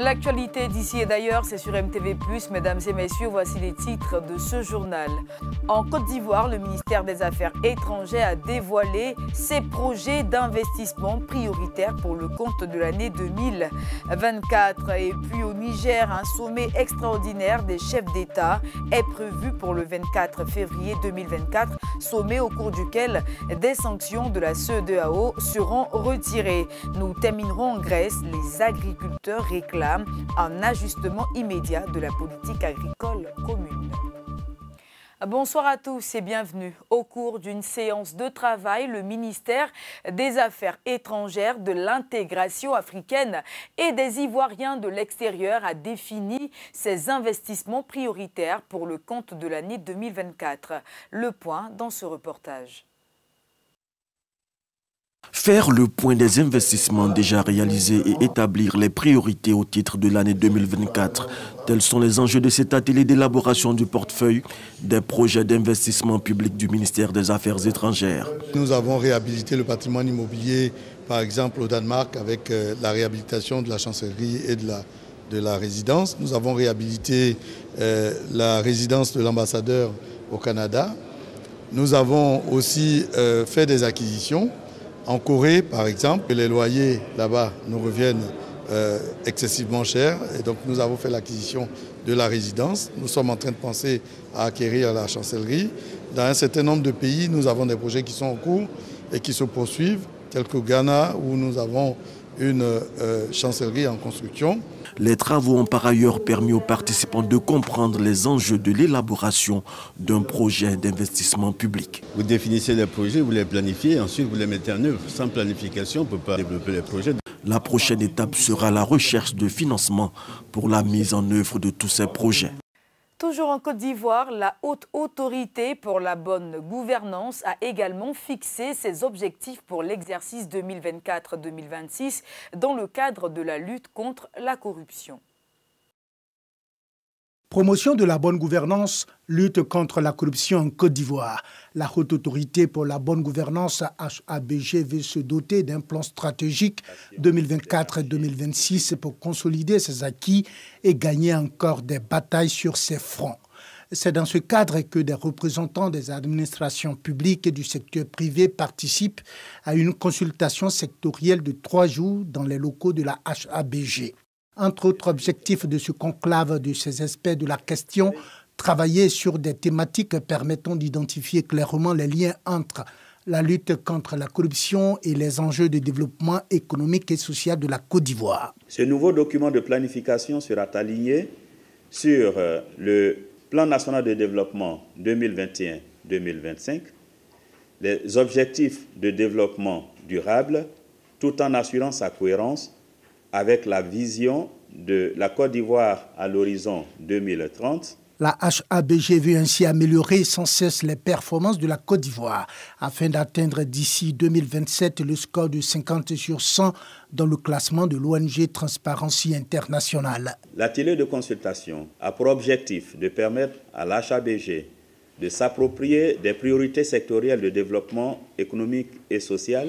L'actualité d'ici et d'ailleurs, c'est sur MTV+. Mesdames et messieurs, voici les titres de ce journal. En Côte d'Ivoire, le ministère des Affaires étrangères a dévoilé ses projets d'investissement prioritaires pour le compte de l'année 2024. Et puis au Niger, un sommet extraordinaire des chefs d'État est prévu pour le 24 février 2024, sommet au cours duquel des sanctions de la CEDEAO seront retirées. Nous terminerons en Grèce. Les agriculteurs réclament un ajustement immédiat de la politique agricole commune. Bonsoir à tous et bienvenue. Au cours d'une séance de travail, le ministère des Affaires étrangères, de l'intégration africaine et des Ivoiriens de l'extérieur a défini ses investissements prioritaires pour le compte de l'année 2024. Le point dans ce reportage. Faire le point des investissements déjà réalisés et établir les priorités au titre de l'année 2024. Tels sont les enjeux de cet atelier d'élaboration du portefeuille des projets d'investissement public du ministère des Affaires étrangères. Nous avons réhabilité le patrimoine immobilier, par exemple au Danemark, avec la réhabilitation de la chancellerie et de la résidence. Nous avons réhabilité la résidence de l'ambassadeur au Canada. Nous avons aussi fait des acquisitions. En Corée, par exemple, les loyers là-bas nous reviennent excessivement chers. Et donc nous avons fait l'acquisition de la résidence. Nous sommes en train de penser à acquérir la chancellerie. Dans un certain nombre de pays, nous avons des projets qui sont en cours et qui se poursuivent, tels qu'au Ghana, où nous avons une chancellerie en construction. Les travaux ont par ailleurs permis aux participants de comprendre les enjeux de l'élaboration d'un projet d'investissement public. Vous définissez les projets, vous les planifiez, ensuite vous les mettez en œuvre. Sans planification, on ne peut pas développer les projets. La prochaine étape sera la recherche de financement pour la mise en œuvre de tous ces projets. Toujours en Côte d'Ivoire, la Haute Autorité pour la bonne gouvernance a également fixé ses objectifs pour l'exercice 2024-2026 dans le cadre de la lutte contre la corruption. Promotion de la bonne gouvernance, lutte contre la corruption en Côte d'Ivoire. La Haute Autorité pour la bonne gouvernance, HABG, veut se doter d'un plan stratégique 2024-2026 pour consolider ses acquis et gagner encore des batailles sur ces fronts. C'est dans ce cadre que des représentants des administrations publiques et du secteur privé participent à une consultation sectorielle de 3 jours dans les locaux de la HABG. Entre autres objectifs de ce conclave de ces experts de la question, travailler sur des thématiques permettant d'identifier clairement les liens entre la lutte contre la corruption et les enjeux de développement économique et social de la Côte d'Ivoire. Ce nouveau document de planification sera aligné sur le Plan national de développement 2021-2025, les objectifs de développement durable, tout en assurant sa cohérence avec la vision de la Côte d'Ivoire à l'horizon 2030. La HABG veut ainsi améliorer sans cesse les performances de la Côte d'Ivoire afin d'atteindre d'ici 2027 le score de 50 sur 100 dans le classement de l'ONG Transparency International. L'atelier de consultation a pour objectif de permettre à l'HABG de s'approprier des priorités sectorielles de développement économique et social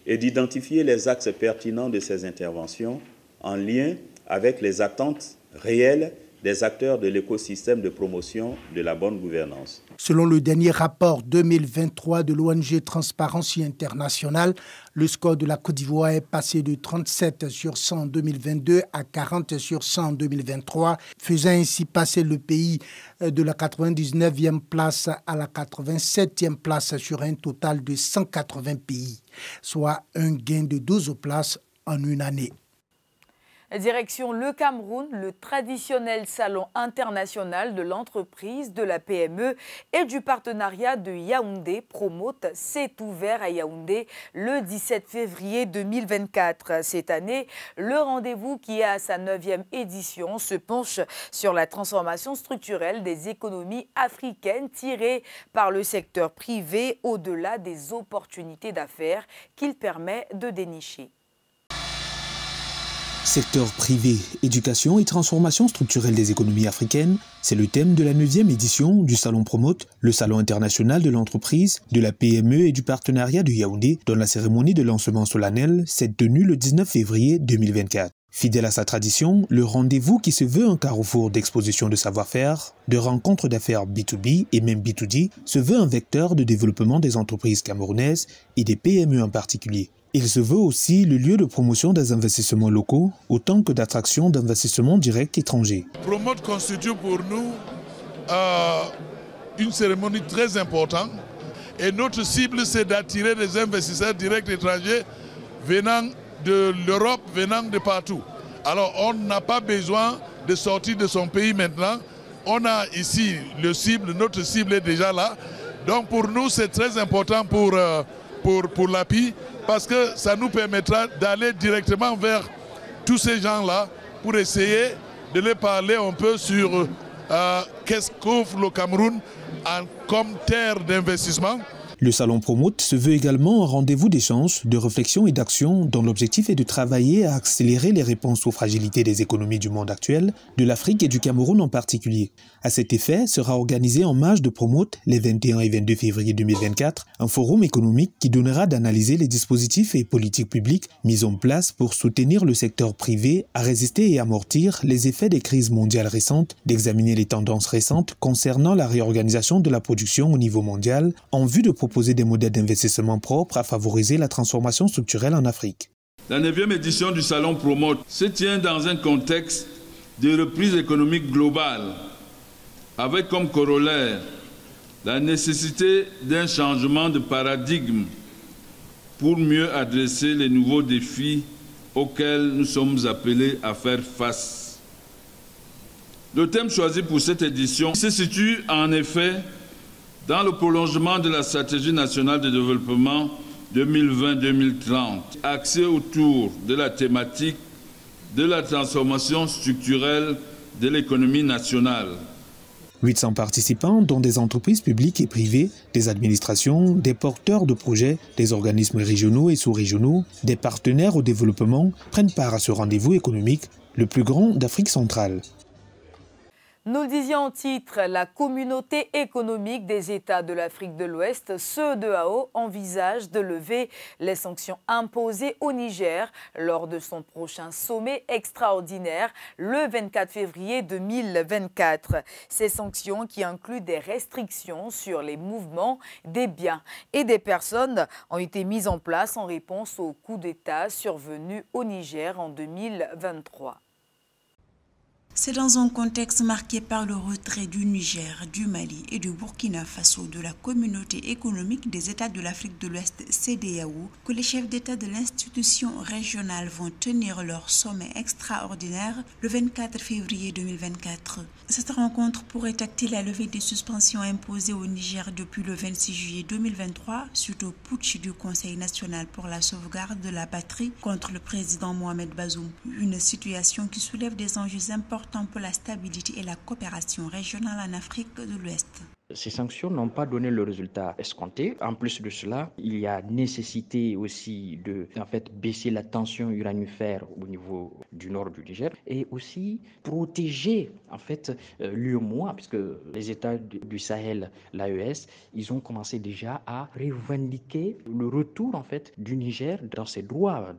et d'identifier les axes pertinents de ces interventions en lien avec les attentes réelles des acteurs de l'écosystème de promotion de la bonne gouvernance. Selon le dernier rapport 2023 de l'ONG Transparency International, le score de la Côte d'Ivoire est passé de 37 sur 100 en 2022 à 40 sur 100 en 2023, faisant ainsi passer le pays de la 99e place à la 87e place sur un total de 180 pays, soit un gain de 12 places en une année. Direction le Cameroun, le traditionnel salon international de l'entreprise, de la PME et du partenariat de Yaoundé, Promote, s'est ouvert à Yaoundé le 17 février 2024. Cette année, le rendez-vous qui est à sa 9e édition se penche sur la transformation structurelle des économies africaines tirées par le secteur privé au-delà des opportunités d'affaires qu'il permet de dénicher. Secteur privé, éducation et transformation structurelle des économies africaines, c'est le thème de la 9e édition du Salon Promote, le Salon international de l'entreprise, de la PME et du partenariat de Yaoundé, dont la cérémonie de lancement solennel s'est tenue le 19 février 2024. Fidèle à sa tradition, le rendez-vous qui se veut un carrefour d'exposition de savoir-faire, de rencontres d'affaires B2B et même B2D, se veut un vecteur de développement des entreprises camerounaises et des PME en particulier. Il se veut aussi le lieu de promotion des investissements locaux, autant que d'attraction d'investissements directs étrangers. Promote constitue pour nous une cérémonie très importante et notre cible c'est d'attirer des investisseurs directs étrangers venant de l'Europe, venant de partout. Alors on n'a pas besoin de sortir de son pays maintenant. On a ici notre cible est déjà là. Donc pour nous c'est très important pour l'API parce que ça nous permettra d'aller directement vers tous ces gens-là pour essayer de les parler un peu sur qu'est-ce qu'offre le Cameroun comme terre d'investissement. Le Salon Promote se veut également un rendez-vous d'échange, de réflexion et d'action dont l'objectif est de travailler à accélérer les réponses aux fragilités des économies du monde actuel, de l'Afrique et du Cameroun en particulier. À cet effet, sera organisé en marge de Promote les 21 et 22 février 2024 un forum économique qui donnera d'analyser les dispositifs et politiques publiques mis en place pour soutenir le secteur privé à résister et amortir les effets des crises mondiales récentes, d'examiner les tendances récentes concernant la réorganisation de la production au niveau mondial en vue de proposer des modèles d'investissement propres à favoriser la transformation structurelle en Afrique. La 9e édition du Salon Promote se tient dans un contexte de reprise économique globale, avec comme corollaire la nécessité d'un changement de paradigme pour mieux adresser les nouveaux défis auxquels nous sommes appelés à faire face. Le thème choisi pour cette édition se situe en effet dans le prolongement de la stratégie nationale de développement 2020-2030, axée autour de la thématique de la transformation structurelle de l'économie nationale. 800 participants, dont des entreprises publiques et privées, des administrations, des porteurs de projets, des organismes régionaux et sous-régionaux, des partenaires au développement, prennent part à ce rendez-vous économique, le plus grand d'Afrique centrale. Nous le disions en titre, la communauté économique des États de l'Afrique de l'Ouest, CEDEAO, envisage de lever les sanctions imposées au Niger lors de son prochain sommet extraordinaire le 24 février 2024. Ces sanctions qui incluent des restrictions sur les mouvements des biens et des personnes ont été mises en place en réponse au coup d'État survenu au Niger en 2023. C'est dans un contexte marqué par le retrait du Niger, du Mali et du Burkina Faso de la communauté économique des États de l'Afrique de l'Ouest CEDEAO que les chefs d'État de l'institution régionale vont tenir leur sommet extraordinaire le 24 février 2024. Cette rencontre pourrait acter la levée des suspensions imposées au Niger depuis le 26 juillet 2023 suite au putsch du Conseil national pour la sauvegarde de la patrie contre le président Mohamed Bazoum. Une situation qui soulève des enjeux importants pour la stabilité et la coopération régionale en Afrique de l'Ouest. Ces sanctions n'ont pas donné le résultat escompté. En plus de cela, il y a nécessité aussi de baisser la tension uranifère au niveau du nord du Niger et aussi protéger l'UEMOA, puisque les États du Sahel, l'AES, ils ont commencé déjà à revendiquer le retour du Niger dans ses droits,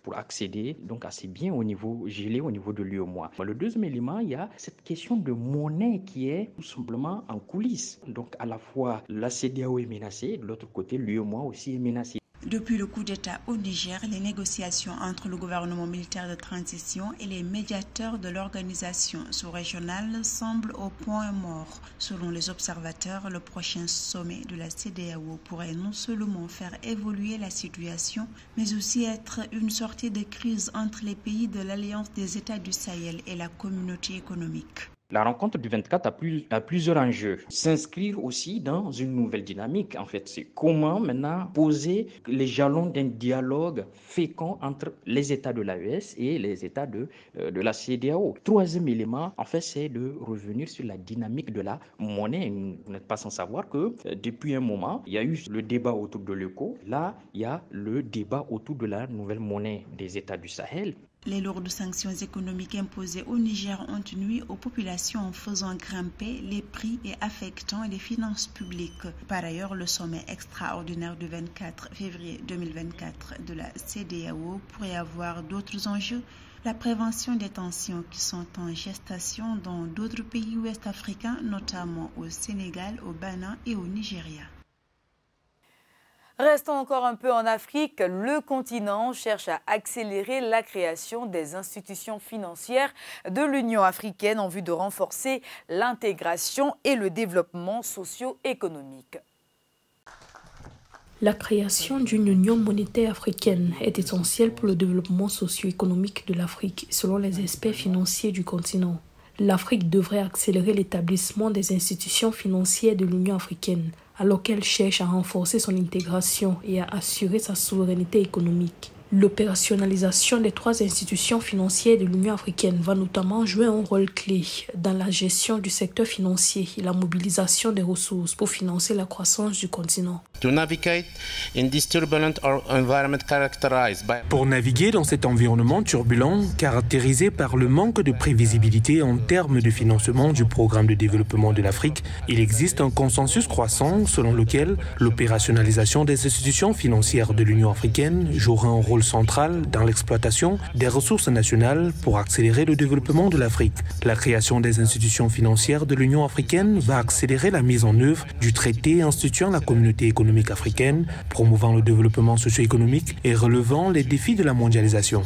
pour accéder à ces biens au niveau gelé, au niveau de l'UEMOA. Le deuxième élément, il y a cette question de monnaie qui est tout simplement en coulisses. Donc à la fois la CEDEAO est menacée, de l'autre côté l'UEMOA aussi est menacée. Depuis le coup d'État au Niger, les négociations entre le gouvernement militaire de transition et les médiateurs de l'organisation sous-régionale semblent au point mort. Selon les observateurs, le prochain sommet de la CEDEAO pourrait non seulement faire évoluer la situation, mais aussi être une sortie de crise entre les pays de l'Alliance des États du Sahel et la communauté économique. La rencontre du 24 a plusieurs enjeux. S'inscrire aussi dans une nouvelle dynamique. C'est comment maintenant poser les jalons d'un dialogue fécond entre les États de l'AES et les États de la CEDEAO. Troisième élément, c'est de revenir sur la dynamique de la monnaie. Vous n'êtes pas sans savoir que depuis un moment, il y a eu le débat autour de l'ECO. Là, il y a le débat autour de la nouvelle monnaie des États du Sahel. Les lourdes sanctions économiques imposées au Niger ont nui aux populations en faisant grimper les prix et affectant les finances publiques. Par ailleurs, le sommet extraordinaire du 24 février 2024 de la CEDEAO pourrait avoir d'autres enjeux, la prévention des tensions qui sont en gestation dans d'autres pays ouest-africains, notamment au Sénégal, au Bénin et au Nigeria. Restons encore un peu en Afrique. Le continent cherche à accélérer la création des institutions financières de l'Union africaine en vue de renforcer l'intégration et le développement socio-économique. La création d'une union monétaire africaine est essentielle pour le développement socio-économique de l'Afrique, selon les experts financiers du continent. L'Afrique devrait accélérer l'établissement des institutions financières de l'Union africaine, alors qu'elle cherche à renforcer son intégration et à assurer sa souveraineté économique. L'opérationnalisation des 3 institutions financières de l'Union africaine va notamment jouer un rôle clé dans la gestion du secteur financier et la mobilisation des ressources pour financer la croissance du continent. Pour naviguer dans cet environnement turbulent, caractérisé par le manque de prévisibilité en termes de financement du programme de développement de l'Afrique, il existe un consensus croissant selon lequel l'opérationnalisation des institutions financières de l'Union africaine jouera un rôle central dans l'exploitation des ressources nationales pour accélérer le développement de l'Afrique. La création des institutions financières de l'Union africaine va accélérer la mise en œuvre du traité instituant la communauté économique africaine, promouvant le développement socio-économique et relevant les défis de la mondialisation.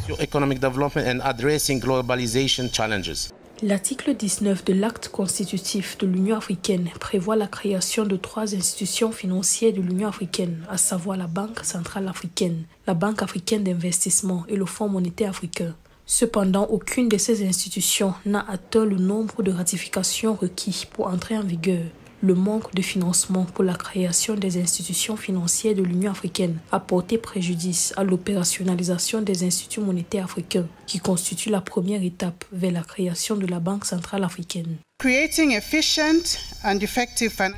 L'article 19 de l'acte constitutif de l'Union africaine prévoit la création de 3 institutions financières de l'Union africaine, à savoir la Banque centrale africaine, la Banque africaine d'investissement et le Fonds monétaire africain. Cependant, aucune de ces institutions n'a atteint le nombre de ratifications requis pour entrer en vigueur. Le manque de financement pour la création des institutions financières de l'Union africaine a porté préjudice à l'opérationnalisation des instituts monétaires africains, qui constitue la première étape vers la création de la Banque centrale africaine.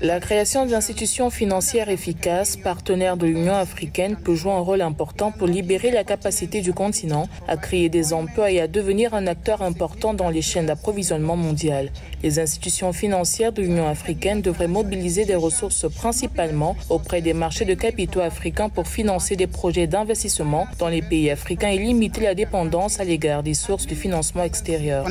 La création d'institutions financières efficaces, partenaires de l'Union africaine, peut jouer un rôle important pour libérer la capacité du continent à créer des emplois et à devenir un acteur important dans les chaînes d'approvisionnement mondiales. Les institutions financières de l'Union africaine devraient mobiliser des ressources principalement auprès des marchés de capitaux africains pour financer des projets d'investissement dans les pays africains et limiter la dépendance à l'égard des sources de financement extérieur.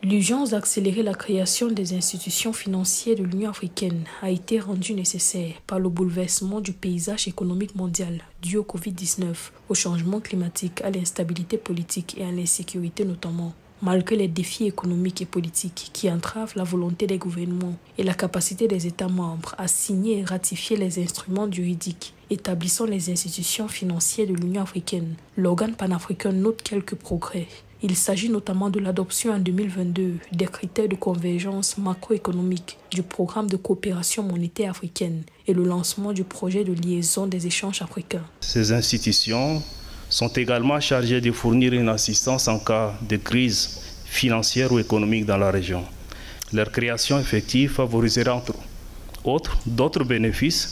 L'urgence d'accélérer la création des institutions financières de l'Union africaine a été rendue nécessaire par le bouleversement du paysage économique mondial dû au Covid-19, au changement climatique, à l'instabilité politique et à l'insécurité notamment. Malgré les défis économiques et politiques qui entravent la volonté des gouvernements et la capacité des États membres à signer et ratifier les instruments juridiques établissant les institutions financières de l'Union africaine, l'organe panafricain note quelques progrès. Il s'agit notamment de l'adoption en 2022 des critères de convergence macroéconomique du programme de coopération monétaire africaine et le lancement du projet de liaison des échanges africains. Ces institutions sont également chargées de fournir une assistance en cas de crise financière ou économique dans la région. Leur création effective favorisera entre autres d'autres bénéfices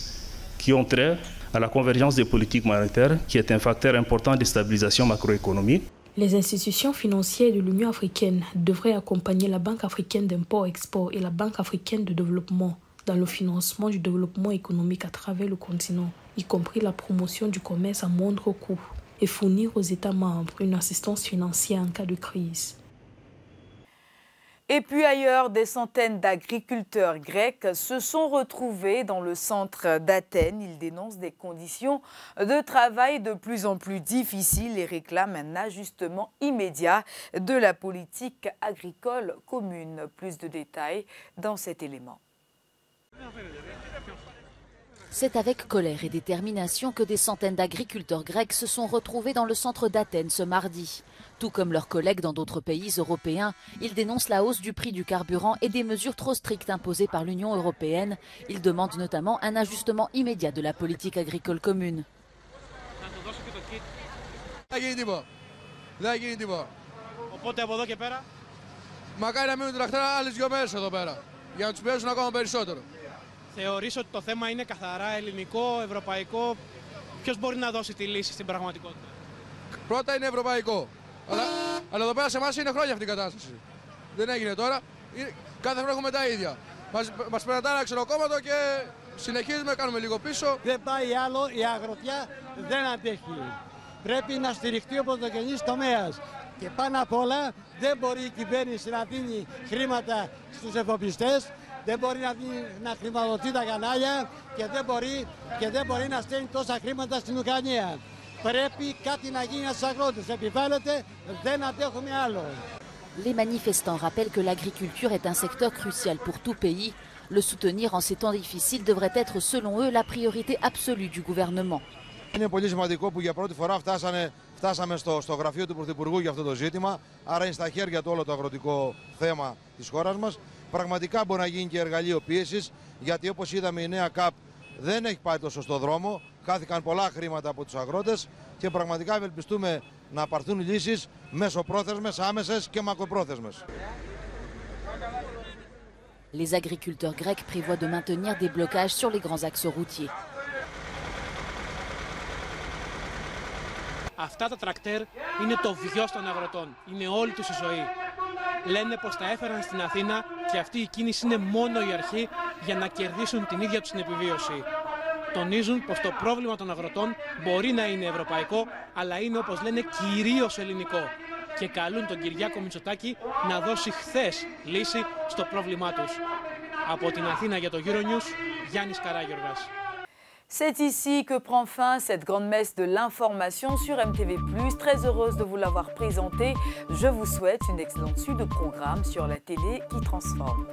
qui ont trait à la convergence des politiques monétaires, qui est un facteur important de stabilisation macroéconomique. Les institutions financières de l'Union africaine devraient accompagner la Banque africaine d'import-export et la Banque africaine de développement dans le financement du développement économique à travers le continent, y compris la promotion du commerce à moindre coût, et fournir aux États membres une assistance financière en cas de crise. Et puis ailleurs, des centaines d'agriculteurs grecs se sont retrouvés dans le centre d'Athènes. Ils dénoncent des conditions de travail de plus en plus difficiles et réclament un ajustement immédiat de la politique agricole commune. Plus de détails dans cet élément. C'est avec colère et détermination que des centaines d'agriculteurs grecs se sont retrouvés dans le centre d'Athènes ce mardi. Tout comme leurs collègues dans d'autres pays européens, ils dénoncent la hausse du prix du carburant et des mesures trop strictes imposées par l'Union européenne. Ils demandent notamment un ajustement immédiat de la politique agricole commune. Θεωρείς ότι το θέμα είναι καθαρά ελληνικό, ευρωπαϊκό? Ποιος μπορεί να δώσει τη λύση στην πραγματικότητα? Πρώτα είναι ευρωπαϊκό. Αλλά εδώ πέρα σε εμάς είναι χρόνια αυτή η κατάσταση. Δεν έγινε τώρα. Κάθε χρόνο έχουμε τα ίδια. Μας περνατάνε ένα ξενοκόμματο και συνεχίζουμε, κάνουμε λίγο πίσω. Δεν πάει άλλο, η αγροτιά δεν αντέχει. πρέπει να στηριχτεί ο πρωτογενής τομέας. Και πάνω απ' όλα δεν μπορεί η κυβέρνηση να δίνει χρήματα στους εφοπλιστές, δεν μπορεί να χρηματοδοτεί τα κανάλια και δεν μπορεί να στέλνει τόσα χρήματα στην Ουκρανία. Πρέπει κάτι να γίνει στους αγρότες. Επιβάλλεται, δεν αντέχουμε άλλο. Les manifestants rappellent que l'agriculture est un secteur crucial pour tout pays. Le soutenir en ces temps difficiles devrait être, selon eux, la priorité absolue du gouvernement. Είναι πολύ σημαντικό που για πρώτη φορά φτάσαμε στο γραφείο του Πρωθυπουργού για αυτό το ζήτημα. Άρα είναι στα χέρια του όλο το αγροτικό θέμα της χώρας μας. Πραγματικά μπορεί να γίνει και εργαλείο πίεσης, γιατί όπως είδαμε η νέα ΚΑΠ δεν έχει πάει το σωστό δρόμο. Χάθηκαν πολλά χρήματα από τους αγρότες και πραγματικά ευελπιστούμε να πάρθουν λύσεις μεσοπρόθεσμες, άμεσες και μακροπρόθεσμες. Les agriculteurs grecs prévoient de maintenir des blocages sur les grands axes routiers. Αυτά τα τρακτέρ είναι το βιος των αγροτών. Είναι όλη τους η ζωή. Λένε πως τα έφεραν στην Αθήνα και αυτή η κίνηση είναι μόνο η αρχή για να κερδίσουν την ίδια τους την επιβίωση. Τονίζουν πως το πρόβλημα των αγροτών μπορεί να είναι ευρωπαϊκό, αλλά είναι, όπως λένε, κυρίως ελληνικό. Και καλούν τον Κυριάκο Μητσοτάκη να δώσει χθες λύση στο πρόβλημά τους. Από την Αθήνα για το Euronews, Γιάννης Καράγιοργας. C'est ici que prend fin cette grande messe de l'information sur MTV+. Très heureuse de vous l'avoir présentée. Je vous souhaite une excellente suite de programmes sur la télé qui transforme.